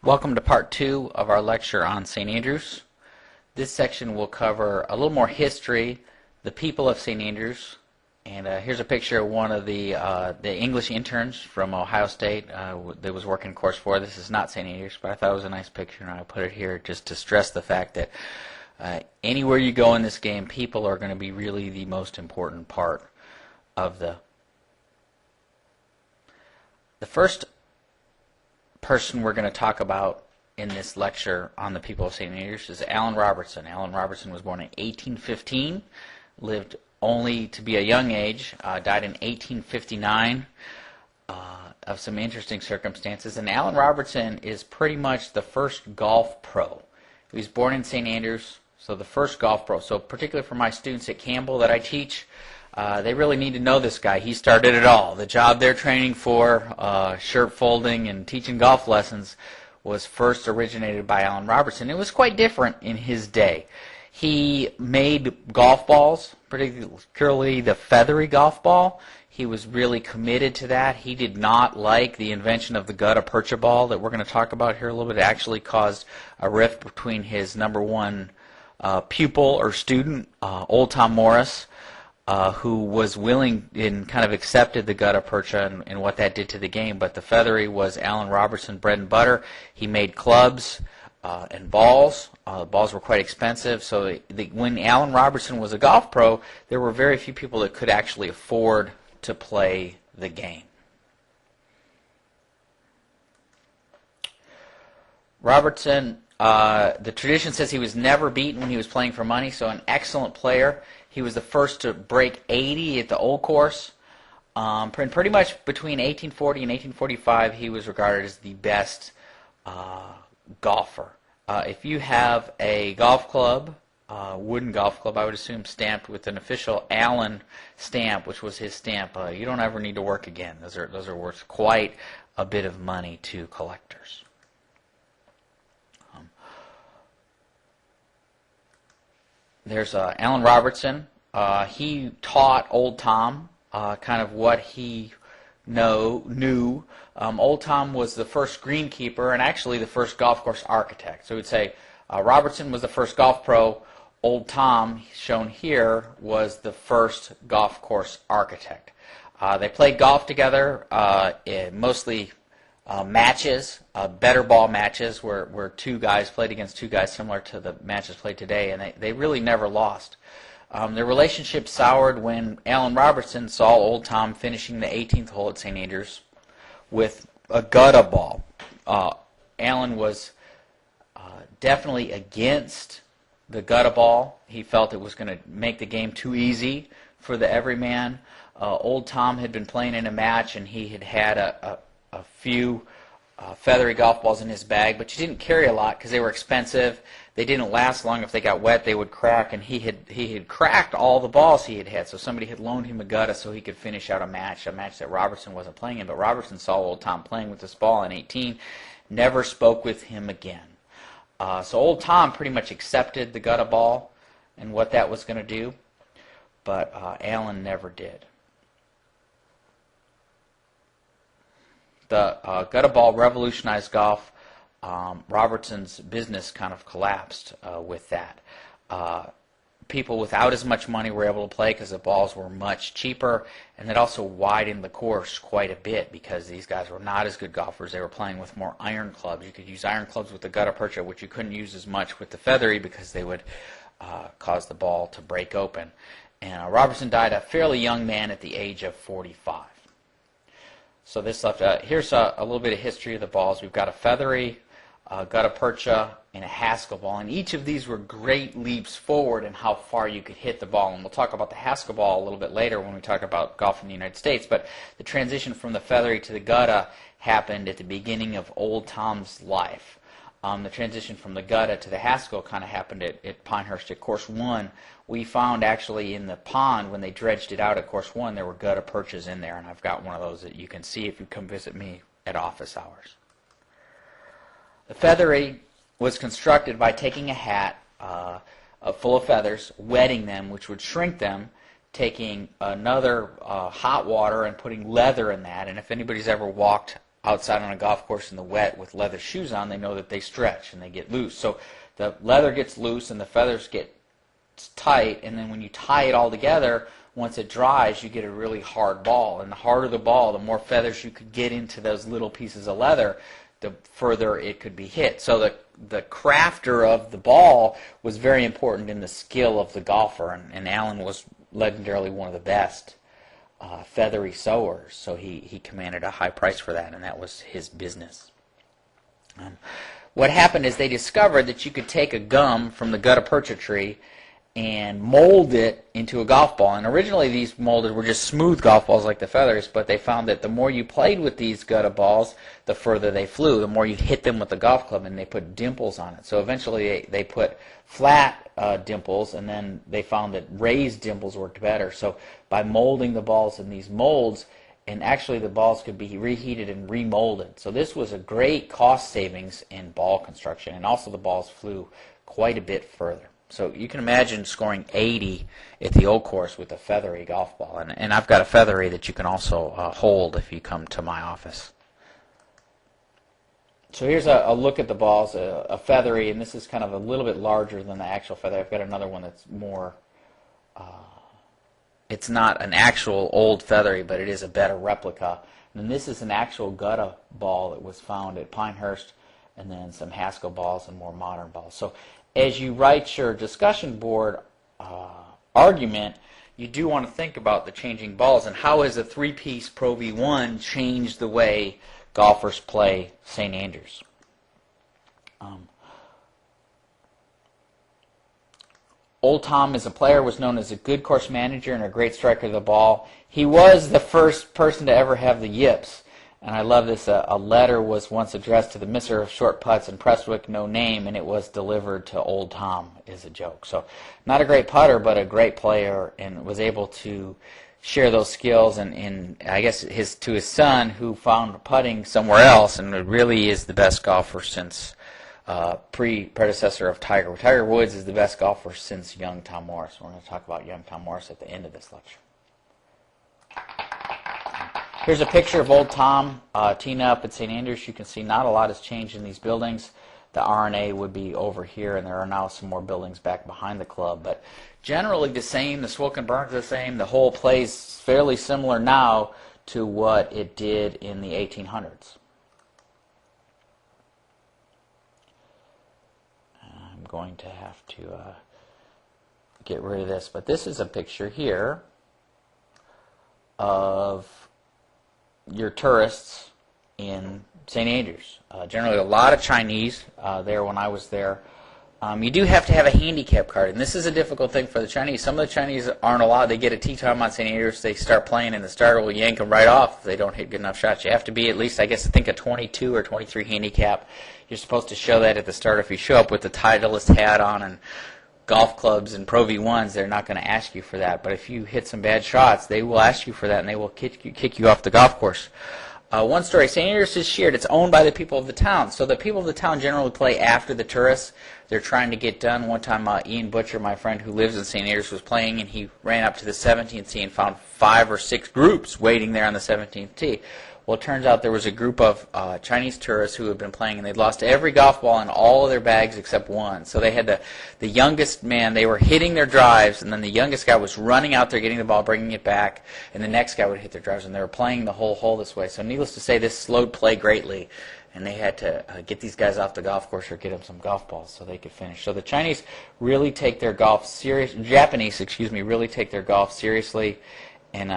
Welcome to part 2 of our lecture on St. Andrews. This section will cover a little more history, the people of St. Andrews, and here's a picture of one of the English interns from Ohio State that was working course 4. This is not St. Andrews, but I thought it was a nice picture, and I put it here just to stress the fact that anywhere you go in this game, people are going to be really the most important part of the first person we're going to talk about in this lecture on the people of St. Andrews is Allan Robertson. Allan Robertson was born in 1815, lived only to be a young age, died in 1859 of some interesting circumstances. And Allan Robertson is pretty much the first golf pro. He was born in St. Andrews, so the first golf pro. So particularly for my students at Campbell that I teach, they really need to know this guy. He started it all. The job they're training for, shirt folding and teaching golf lessons, was first originated by Allan Robertson. It was quite different in his day. He made golf balls, particularly the feathery golf ball. He was really committed to that. He did not like the invention of the gutta percha ball that we're going to talk about here a little bit. It actually caused a rift between his number one pupil or student, Old Tom Morris, who was willing and kind of accepted the gutta percha and what that did to the game. But the feathery was Allan Robertson bread and butter. He made clubs and balls. The balls were quite expensive. So when Allan Robertson was a golf pro, there were very few people that could actually afford to play the game. Robertson, the tradition says he was never beaten when he was playing for money, so an excellent player. He was the first to break 80 at the Old Course. And pretty much between 1840 and 1845, he was regarded as the best golfer. If you have a golf club, wooden golf club, I would assume stamped with an official Allan stamp, which was his stamp, you don't ever need to work again. Those are worth quite a bit of money to collectors. There's Allan Robertson. He taught Old Tom kind of what he knew. Old Tom was the first greenkeeper and actually the first golf course architect. So we'd say Robertson was the first golf pro. Old Tom, shown here, was the first golf course architect. They played golf together, mostly matches, better ball matches, where two guys played against two guys, similar to the matches played today, and they really never lost. Their relationship soured when Allan Robertson saw Old Tom finishing the 18th hole at St. Andrews with a gutta ball. Allan was definitely against the gutta ball. He felt it was going to make the game too easy for the everyman. Old Tom had been playing in a match, and he had a few feathery golf balls in his bag, but you didn't carry a lot because they were expensive. They didn't last long. If they got wet, they would crack, and he had cracked all the balls he had. So somebody had loaned him a gutta so he could finish out a match that Robertson wasn't playing in. But Robertson saw Old Tom playing with this ball in 18, never spoke with him again. So Old Tom pretty much accepted the gutta ball and what that was going to do, but Allan never did. The gutta ball revolutionized golf. Robertson's business kind of collapsed with that. People without as much money were able to play because the balls were much cheaper, and it also widened the course quite a bit because these guys were not as good golfers. They were playing with more iron clubs. You could use iron clubs with the gutta percha, which you couldn't use as much with the feathery because they would cause the ball to break open. And Robertson died a fairly young man at the age of 45. So this left. Here's a little bit of history of the balls. We've got a feathery, gutta percha, and a Haskell ball, and each of these were great leaps forward in how far you could hit the ball. And we'll talk about the Haskell ball a little bit later when we talk about golf in the United States. But the transition from the feathery to the gutta happened at the beginning of Old Tom's life. The transition from the gutta to the Haskell kind of happened at Pinehurst at Course 1. We found actually in the pond, when they dredged it out at Course 1, there were gutta perchas in there, and I've got one of those that you can see if you come visit me at office hours. The feathery was constructed by taking a hat full of feathers, wetting them, which would shrink them, taking another hot water and putting leather in that. And if anybody's ever walked outside on a golf course in the wet with leather shoes on, they know that they stretch and they get loose. So the leather gets loose and the feathers get tight, and then when you tie it all together, once it dries, you get a really hard ball. And the harder the ball, the more feathers you could get into those little pieces of leather, the further it could be hit. So the crafter of the ball was very important in the skill of the golfer, and Allan was legendarily one of the best feathery sewers, so he commanded a high price for that, and that was his business. What happened is they discovered that you could take a gum from the gutta percha tree and mold it into a golf ball. And originally these molded were just smooth golf balls like the feathers, but they found that the more you played with these gutta balls, the further they flew, the more you hit them with the golf club, and they put dimples on it. So eventually they put flat dimples, and then they found that raised dimples worked better. So by molding the balls in these molds, and actually the balls could be reheated and remolded. So this was a great cost savings in ball construction, and also the balls flew quite a bit further. So you can imagine scoring 80 at the old course with a feathery golf ball. And I've got a feathery that you can also hold if you come to my office. So here's a look at the balls, a feathery, and this is kind of a little bit larger than the actual feather. I've got another one that's more, it's not an actual old feathery, but it is a better replica. And this is an actual gutta ball that was found at Pinehurst, and then some Haskell balls and more modern balls. So as you write your discussion board argument, you do want to think about the changing balls and how has a three-piece Pro V1 changed the way golfers play St. Andrews. Old Tom as a player was known as a good course manager and a great striker of the ball. He was the first person to ever have the yips. And I love this. A letter was once addressed to the misser of short putts in Prestwick, no name, and it was delivered to Old Tom, is a joke. So not a great putter, but a great player, and was able to share those skills and I guess to his son, who found putting somewhere else and really is the best golfer since predecessor of Tiger. Tiger Woods is the best golfer since young Tom Morris. We're going to talk about young Tom Morris at the end of this lecture. Here's a picture of Old Tom teeing up at St. Andrews. You can see not a lot has changed in these buildings. The RNA would be over here, and there are now some more buildings back behind the club. But generally the same. The Swook and Burns are the same. The whole plays fairly similar now to what it did in the 1800s. I'm going to have to get rid of this. But this is a picture here of your tourists in St. Andrews. Generally a lot of Chinese there when I was there. You do have to have a handicap card, and this is a difficult thing for the Chinese. Some of the Chinese aren't allowed. They get a tee time on St. Andrews, they start playing, and the starter will yank them right off if they don't hit good enough shots. You have to be at least, I guess, I think a 22 or 23 handicap. You're supposed to show that at the start. If you show up with the Titleist hat on and golf clubs and Pro V1s, they're not going to ask you for that. But if you hit some bad shots, they will ask you for that, and they will kick you off the golf course. One story, St. Andrews is shared. It's owned by the people of the town. So the people of the town generally play after the tourists. They're trying to get done. One time, Ian Butcher, my friend who lives in St. Andrews, was playing, and he ran up to the 17th tee and found 5 or 6 groups waiting there on the 17th tee. Well, it turns out there was a group of Chinese tourists who had been playing, and they'd lost every golf ball in all of their bags except one. So they had the youngest man, they were hitting their drives, and then the youngest guy was running out there, getting the ball, bringing it back, and the next guy would hit their drives, and they were playing the whole hole this way. So needless to say, this slowed play greatly, and they had to get these guys off the golf course or get them some golf balls so they could finish. So the Chinese really take their golf Japanese, really take their golf seriously. And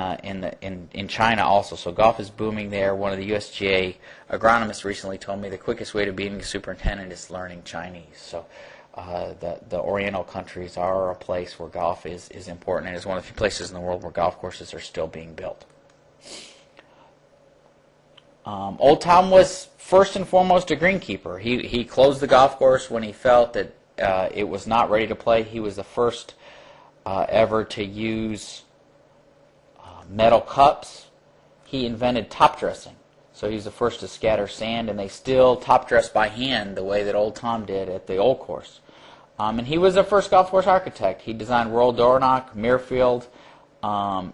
in China also. So golf is booming there. One of the USGA agronomists recently told me the quickest way to being a superintendent is learning Chinese. So the Oriental countries are a place where golf is important, and is one of the few places in the world where golf courses are still being built. Old Tom was first and foremost a greenkeeper. He closed the golf course when he felt that it was not ready to play. He was the first ever to use metal cups. He invented top dressing. So he's the first to scatter sand, and they still top dress by hand the way that Old Tom did at the old course. And he was the first golf course architect. He designed Royal Dornoch, Muirfield,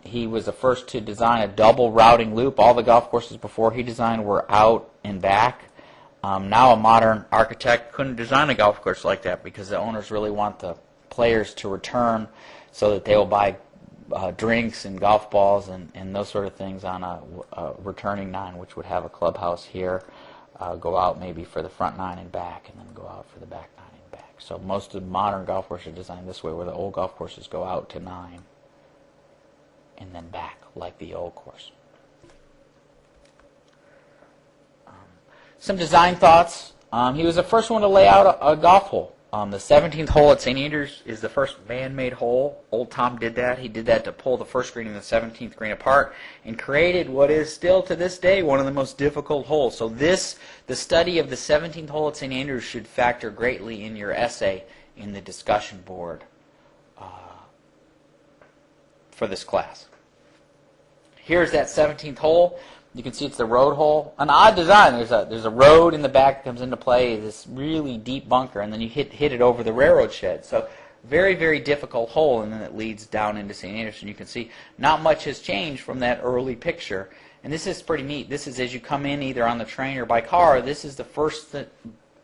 He was the first to design a double routing loop. All the golf courses before he designed were out and back. Now a modern architect couldn't design a golf course like that because the owners really want the players to return so that they will buy drinks and golf balls and those sort of things on a returning nine, which would have a clubhouse here, go out maybe for the front nine and back, and then go out for the back nine and back. So most of the modern golf courses are designed this way, where the old golf courses go out to nine and then back like the old course. Some design thoughts. He was the first one to lay out a golf hole. The 17th hole at St. Andrews is the first man-made hole. Old Tom did that. He did that to pull the first green and the 17th green apart and created what is still to this day one of the most difficult holes. So the study of the 17th hole at St. Andrews should factor greatly in your essay in the discussion board for this class. Here's that 17th hole. You can see it's the road hole. An odd design. There's a road in the back that comes into play, this really deep bunker, and then you hit it over the railroad shed. So very, very difficult hole, and then it leads down into St. Andrews. And you can see not much has changed from that early picture. And this is pretty neat. This is as you come in either on the train or by car, this is the first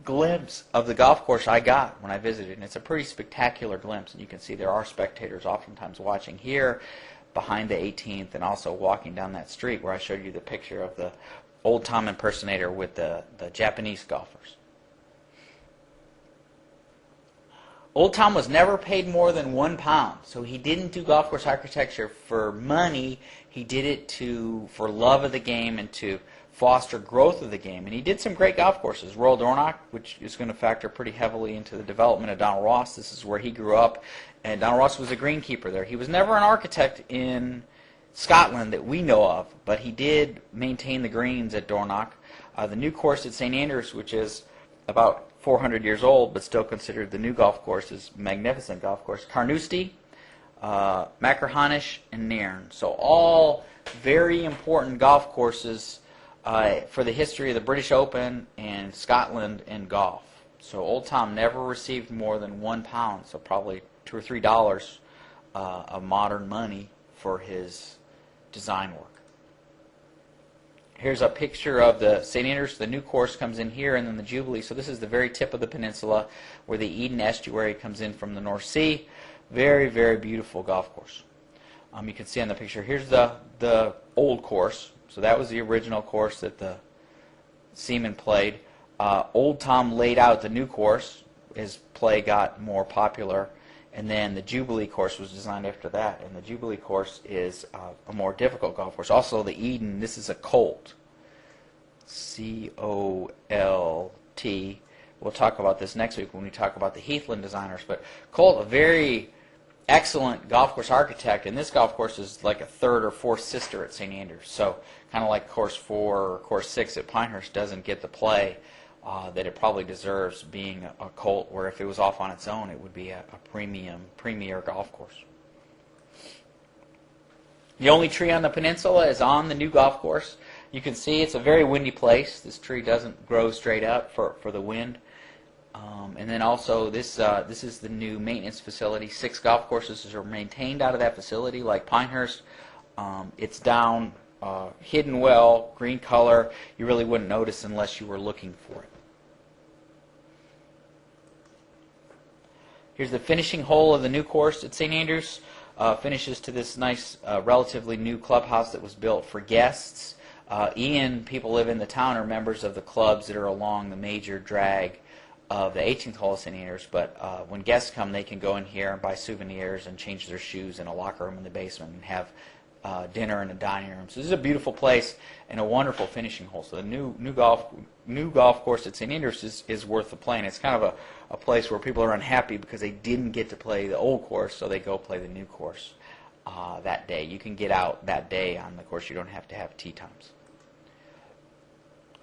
glimpse of the golf course I got when I visited. And it's a pretty spectacular glimpse. And you can see there are spectators oftentimes watching here, behind the 18th, and also walking down that street where I showed you the picture of the Old Tom impersonator with the Japanese golfers. Old Tom was never paid more than £1, so he didn't do golf course architecture for money. He did it for love of the game and to foster growth of the game. And he did some great golf courses. Royal Dornoch, which is going to factor pretty heavily into the development of Donald Ross. This is where he grew up, and Donald Ross was a greenkeeper there. He was never an architect in Scotland that we know of, but he did maintain the greens at Dornoch. The new course at St. Andrews, which is about 400 years old, but still considered the new golf course, is a magnificent golf course. Carnoustie, Machrihanish, and Nairn. So all very important golf courses for the history of the British Open and Scotland and golf. So Old Tom never received more than £1, so probably $2 or $3 of modern money for his design work. Here's a picture of the St. Andrews. The new course comes in here, and then the Jubilee. So this is the very tip of the peninsula where the Eden estuary comes in from the North Sea. Very, very beautiful golf course. You can see on the picture, here's the old course. So that was the original course that the Seaman played. Old Tom laid out the new course. His play got more popular. And then the Jubilee course was designed after that. And the Jubilee course is a more difficult golf course. Also the Eden, this is a Colt. C-O-L-T. We'll talk about this next week when we talk about the Heathland designers. But Colt, a very excellent golf course architect. And this golf course is like a third or fourth sister at St. Andrews. So kind of like Course 4 or Course 6 at Pinehurst doesn't get the play that it probably deserves, being a Colt, where if it was off on its own, it would be a premier golf course. The only tree on the peninsula is on the new golf course. You can see it's a very windy place. This tree doesn't grow straight up for the wind. And then also this is the new maintenance facility. 6 golf courses are maintained out of that facility, like Pinehurst. It's down, hidden well, green color. You really wouldn't notice unless you were looking for it. Here's the finishing hole of the new course at St. Andrews. Finishes to this nice, relatively new clubhouse that was built for guests. People live in the town are members of the clubs that are along the major drag of the 18th hole of St. Andrews. But when guests come, they can go in here and buy souvenirs and change their shoes in a locker room in the basement and have dinner in a dining room. So this is a beautiful place and a wonderful finishing hole. So the new golf course at St. Andrews is worth the playing. It's kind of a place where people are unhappy because they didn't get to play the old course, so they go play the new course that day. You can get out that day on the course. You don't have to have tee times.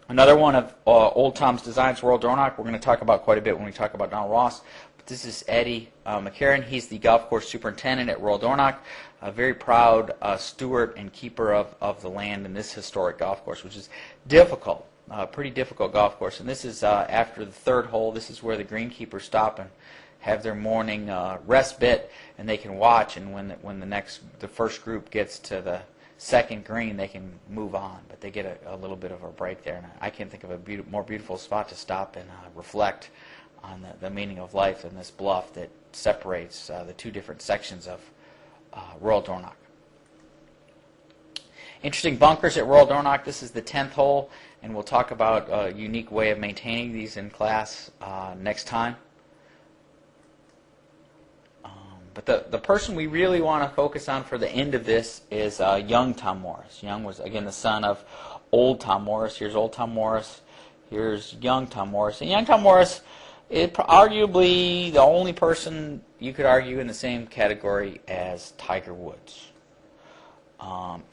Another one of Old Tom's designs, Royal Dornoch, we're going to talk about quite a bit when we talk about Donald Ross. But this is Eddie McCarron. He's the golf course superintendent at Royal Dornoch, a very proud steward and keeper of the land in this historic golf course, which is difficult, pretty difficult golf course. And this is after the third hole. This is where the greenkeepers stop and have their morning respite, and they can watch. And when the first group gets to the second green, they can move on. But they get a little bit of a break there. And I can't think of a more beautiful spot to stop and reflect on the meaning of life than this bluff that separates the two different sections of Royal Dornoch. Interesting bunkers at Royal Dornoch. This is the 10th hole, and we'll talk about a unique way of maintaining these in class next time. But the person we really want to focus on for the end of this is young Tom Morris. Young was, again, the son of Old Tom Morris. Here's Old Tom Morris. Here's young Tom Morris. And young Tom Morris is arguably the only person you could argue in the same category as Tiger Woods.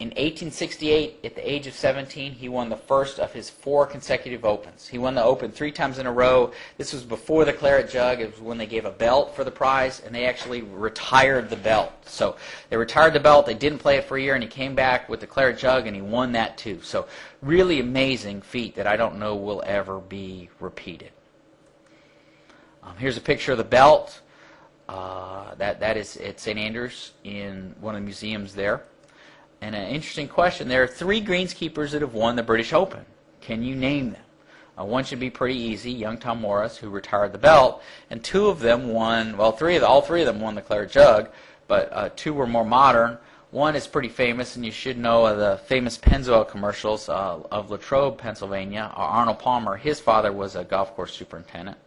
In 1868, at the age of 17, he won the first of his 4 consecutive Opens. He won the Open 3 times in a row. This was before the Claret Jug. It was when they gave a belt for the prize, and they actually retired the belt. So they retired the belt. They didn't play it for a year, and he came back with the Claret Jug, and he won that too. So really amazing feat that I don't know will ever be repeated. Here's a picture of the belt. That is at St. Andrews in one of the museums there. And an interesting question. There are 3 greenskeepers that have won the British Open. Can you name them? One should be pretty easy. Young Tom Morris, who retired the belt, and 2 of them won. Well, all three of them won the Claret Jug, but 2 were more modern. One is pretty famous, and you should know the famous Pennzoil commercials of Latrobe, Pennsylvania. Arnold Palmer, his father was a golf course superintendent.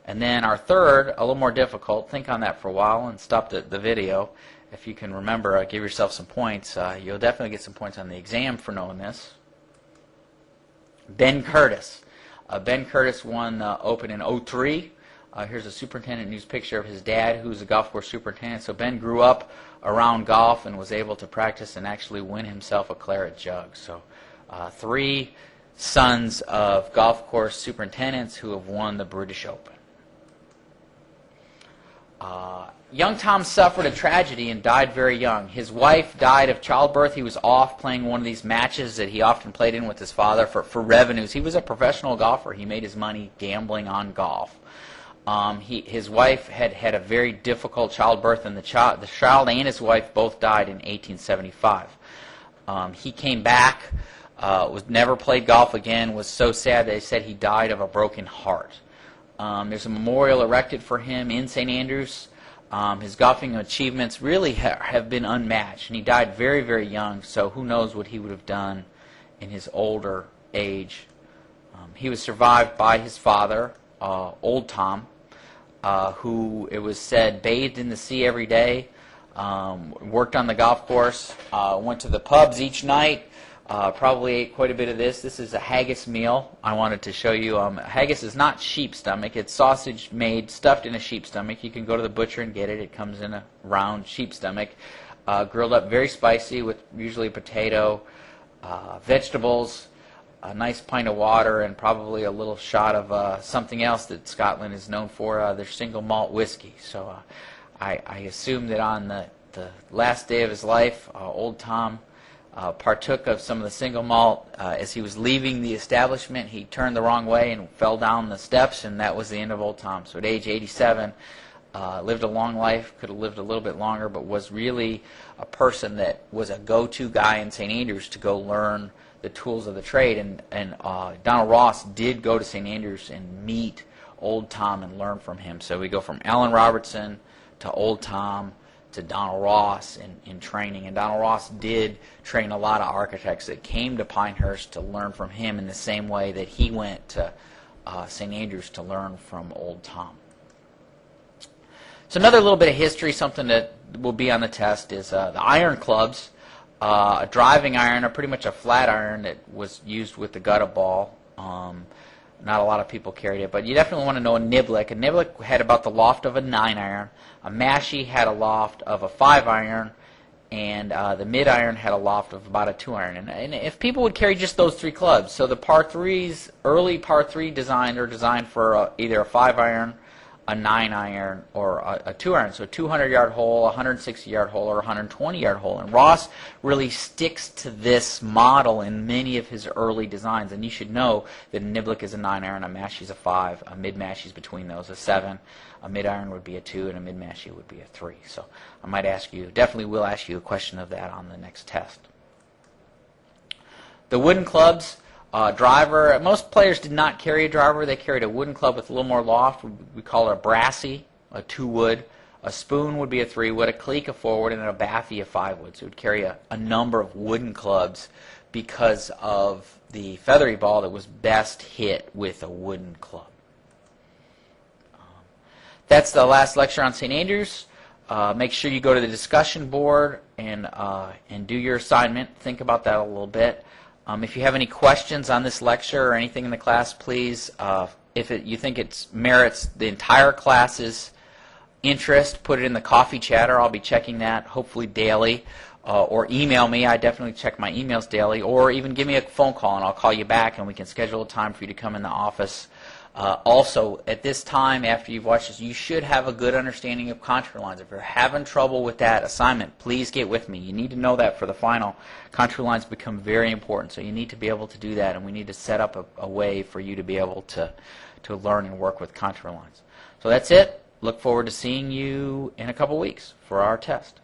And then our third, a little more difficult. Think on that for a while and stop the video. If you can remember, give yourself some points. You'll definitely get some points on the exam for knowing this. Ben Curtis. Ben Curtis won the Open in 03. Here's a superintendent news picture of his dad, who's a golf course superintendent. So Ben grew up around golf and was able to practice and actually win himself a Claret Jug. So 3 sons of golf course superintendents who have won the British Open. Young Tom suffered a tragedy and died very young. His wife died of childbirth. He was off playing one of these matches that he often played in with his father for revenues. He was a professional golfer. He made his money gambling on golf. His wife had a very difficult childbirth, and the child and his wife both died in 1875. He came back, never played golf again, was so sad they said he died of a broken heart. There's a memorial erected for him in St. Andrews. His golfing achievements really have been unmatched, and he died very, very young, so who knows what he would have done in his older age. He was survived by his father, Old Tom, who, it was said, bathed in the sea every day, worked on the golf course, went to the pubs each night, probably ate quite a bit of this. This is a haggis meal. I wanted to show you. Haggis is not sheep stomach. It's sausage made, stuffed in a sheep stomach. You can go to the butcher and get it. It comes in a round sheep stomach, grilled up very spicy with usually potato, vegetables, a nice pint of water, and probably a little shot of something else that Scotland is known for, their single malt whiskey. So I assume that on the last day of his life, Old Tom partook of some of the single malt. As he was leaving the establishment, he turned the wrong way and fell down the steps, and that was the end of Old Tom. So at age 87, lived a long life, could have lived a little bit longer, but was really a person that was a go-to guy in St. Andrews to go learn the tools of the trade. And Donald Ross did go to St. Andrews and meet Old Tom and learn from him. So we go from Allan Robertson to Old Tom to Donald Ross in training. And Donald Ross did train a lot of architects that came to Pinehurst to learn from him in the same way that he went to St. Andrews to learn from Old Tom. So another little bit of history, something that will be on the test, is the iron clubs. A driving iron, or pretty much a flat iron that was used with the gutter ball. Not a lot of people carried it, but you definitely want to know a niblick. A niblick had about the loft of a 9-iron. A mashie had a loft of a 5-iron, and the mid-iron had a loft of about a 2-iron. And if people would carry just those 3 clubs, so the par 3s, early par 3 designed are designed for either a 5-iron, a 9-iron or a 2-iron. So a 200-yard hole, a 160-yard hole, or a 120-yard hole. And Ross really sticks to this model in many of his early designs. And you should know that a niblick is a 9-iron, a mashie is a 5, a mid-mashie is between those, a 7, a mid-iron would be a 2, and a mid-mashie would be a 3. So I might ask you, definitely will ask you a question of that on the next test. The wooden clubs. Driver, most players did not carry a driver. They carried a wooden club with a little more loft. We call it a brassie, a 2-wood. A spoon would be a 3-wood, a cleek a 4-wood, and a baffy a 5-wood. So it would carry a number of wooden clubs because of the feathery ball that was best hit with a wooden club. That's the last lecture on St. Andrews. Make sure you go to the discussion board and do your assignment. Think about that a little bit. If you have any questions on this lecture or anything in the class, please, if you think it merits the entire class's interest, put it in the coffee chatter. I'll be checking that hopefully daily. Or email me. I definitely check my emails daily. Or even give me a phone call and I'll call you back and we can schedule a time for you to come in the office. Also, at this time, after you've watched this, you should have a good understanding of contour lines. If you're having trouble with that assignment, please get with me. You need to know that for the final. Contour lines become very important, so you need to be able to do that, and we need to set up a way for you to be able to learn and work with contour lines. So that's it. Look forward to seeing you in a couple weeks for our test.